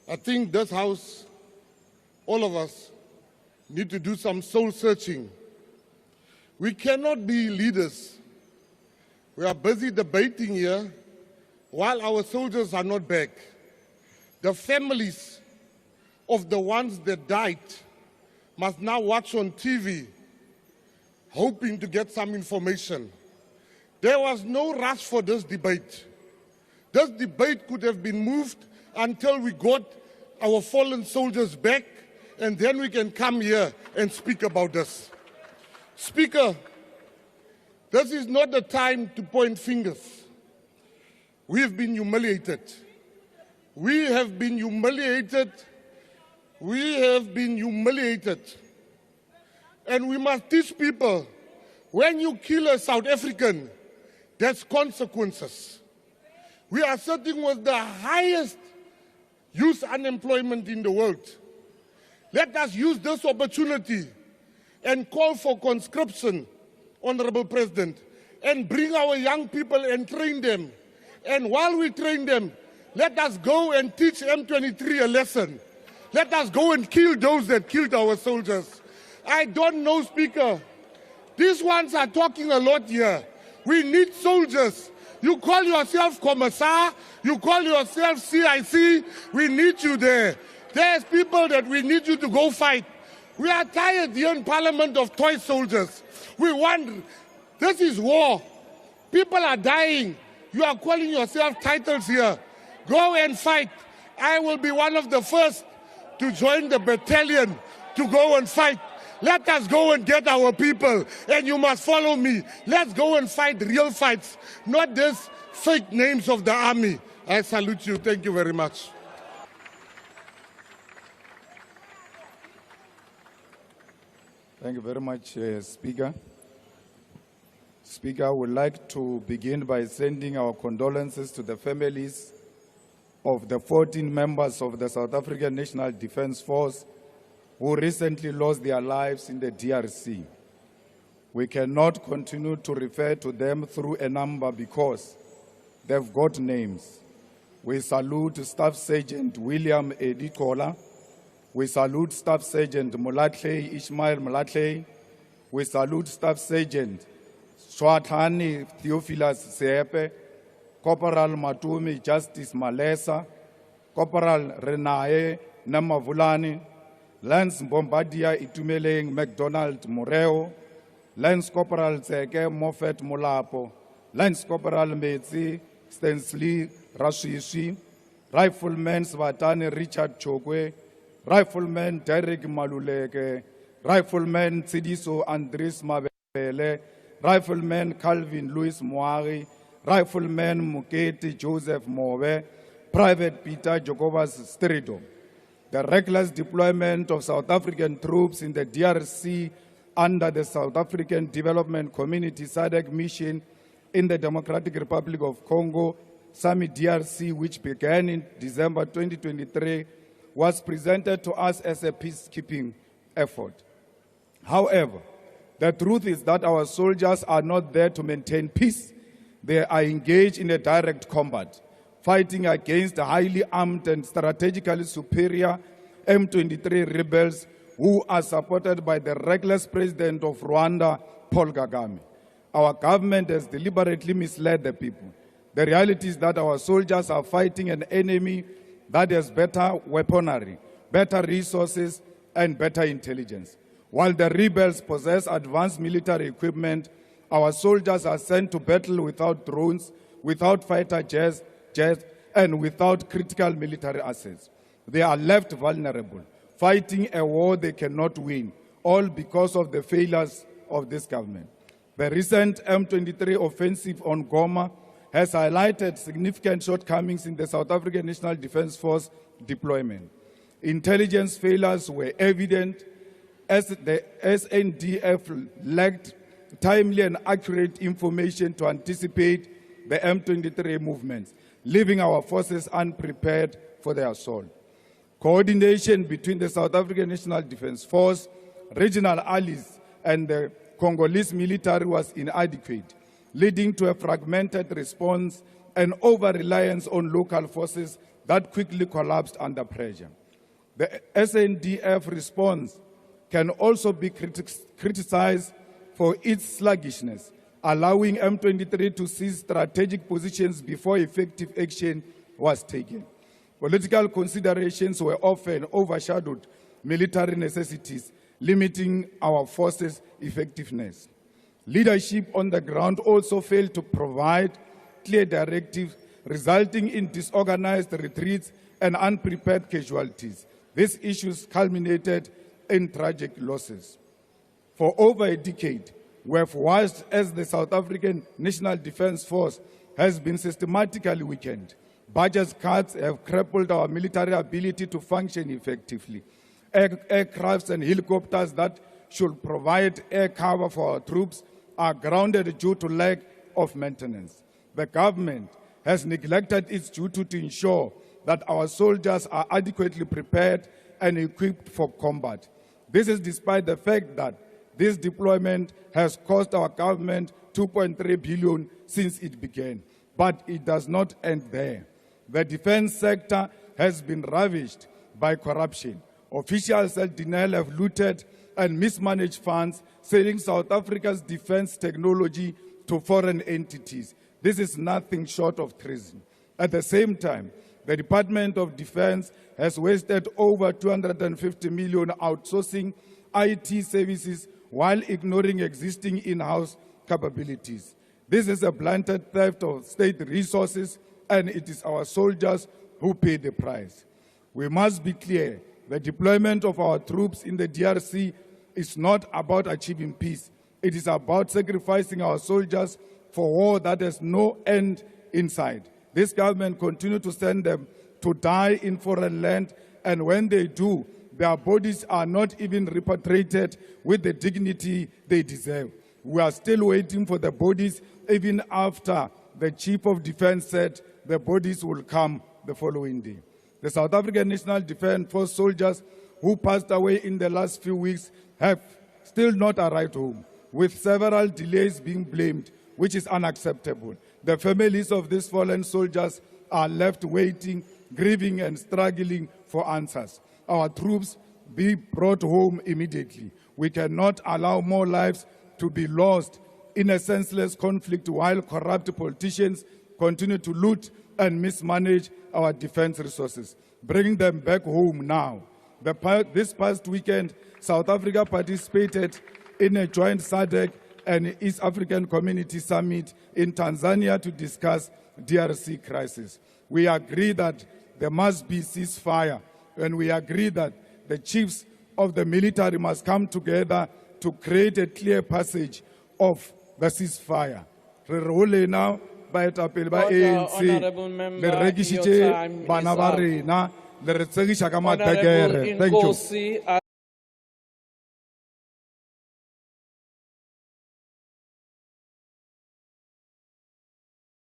I think this House, all of us, need to do some soul searching. We cannot be leaders. We are busy debating here while our soldiers are not back. The families of the ones that died must now watch on TV, hoping to get some information. There was no rush for this debate. This debate could have been moved until we got our fallen soldiers back, and then we can come here and speak about this. Speaker, this is not the time to point fingers. We have been humiliated. We have been humiliated. We have been humiliated. And we must teach people, when you kill a South African, there's consequences. We are sitting with the highest youth unemployment in the world. Let us use this opportunity and call for conscription, Honorable President, and bring our young people and train them. And while we train them, let us go and teach M23 a lesson. Let us go and kill those that killed our soldiers. I don't know, Speaker. These ones are talking a lot here. We need soldiers. You call yourself Commissar, you call yourself CIC, we need you there. There's people that we need you to go fight. We are tired here in Parliament of toy soldiers. We want, this is war. People are dying. You are calling yourself titles here. Go and fight. I will be one of the first to join the battalion to go and fight. Let us go and get our people, and you must follow me. Let's go and fight real fights, not these fake names of the army. I salute you. Thank you very much. Thank you very much, Speaker. Speaker, I would like to begin by sending our condolences to the families of the 14 members of the South African National Defence Force who recently lost their lives in the DRC. We cannot continue to refer to them through a number because they've got names. We salute Staff Sergeant William Edikola. We salute Staff Sergeant Molatley Ishmael Molatley. We salute Staff Sergeant Swatani Theophilus Seepe, Corporal Matumi Justice Malesa, Corporal Renae Namavulani, Lance Bombardier Itumeleng McDonald Moreo, Lance Corporal Zeke Moffat Molapo, Lance Corporal Metsi Stensley Rashishi, Rifleman Svatani Richard Chokwe, Rifleman Derek Maluleke, Rifleman Tsidiso Andres Mabele, Rifleman Calvin Louis Moari, Rifleman Muketi Joseph Mowe, Private Peter Jacobus Strido. The reckless deployment of South African troops in the DRC under the South African Development Community SADC mission in the Democratic Republic of Congo, SAMI DRC, which began in December 2023, was presented to us as a peacekeeping effort. However, the truth is that our soldiers are not there to maintain peace. They are engaged in a direct combat, fighting against the highly armed and strategically superior M23 rebels who are supported by the reckless president of Rwanda, Paul Kagame. Our government has deliberately misled the people. The reality is that our soldiers are fighting an enemy that has better weaponry, better resources, and better intelligence. While the rebels possess advanced military equipment, our soldiers are sent to battle without drones, without fighter jets, and without critical military assets. They are left vulnerable, fighting a war they cannot win, all because of the failures of this government. The recent M23 offensive on Goma has highlighted significant shortcomings in the South African National Defence Force deployment. Intelligence failures were evident as the SNDF lacked timely and accurate information to anticipate the M23 movements, leaving our forces unprepared for the assault. Coordination between the South African National Defence Force, regional allies, and the Congolese military was inadequate, leading to a fragmented response and over-reliance on local forces that quickly collapsed under pressure. The SANDF response can also be criticized for its sluggishness, allowing M23 to seize strategic positions before effective action was taken. Political considerations were often overshadowed military necessities, limiting our forces' effectiveness. Leadership on the ground also failed to provide clear directives, resulting in disorganized retreats and unprepared casualties. These issues culminated in tragic losses. For over a decade, we have watched as the South African National Defence Force has been systematically weakened. Budget cuts have crippled our military ability to function effectively. Aircrafts and helicopters that should provide air cover for our troops are grounded due to lack of maintenance. The government has neglected its duty to ensure that our soldiers are adequately prepared and equipped for combat. This is despite the fact that this deployment has cost our government 2.3 billion since it began. But it does not end there. The defense sector has been ravished by corruption. Officials at Denial have looted and mismanaged funds, selling South Africa's defense technology to foreign entities. This is nothing short of treason. At the same time, the Department of Defense has wasted over 250 million outsourcing IT services while ignoring existing in-house capabilities. This is a blatant theft of state resources, and it is our soldiers who pay the price. We must be clear, the deployment of our troops in the DRC is not about achieving peace. It is about sacrificing our soldiers for war that has no end in sight. This government continues to send them to die in foreign land, and when they do, their bodies are not even repatriated with the dignity they deserve. We are still waiting for the bodies, even after the Chief of Defense said the bodies will come the following day. The South African National Defence Force soldiers who passed away in the last few weeks have still not arrived home, with several delays being blamed, which is unacceptable. The families of these fallen soldiers are left waiting, grieving and struggling for answers. Our troops be brought home immediately. We cannot allow more lives to be lost in a senseless conflict while corrupt politicians continue to loot and mismanage our defense resources. Bring them back home now. This past weekend, South Africa participated in a joint SADC and East African Community Summit in Tanzania to discuss DRC crisis. We agree that there must be ceasefire, and we agree that the chiefs of the military must come together to create a clear passage of the ceasefire. Re role now ba etapele ba ANC le rekisitse bana ba rena le re tsegisha ka madegere. Thank you.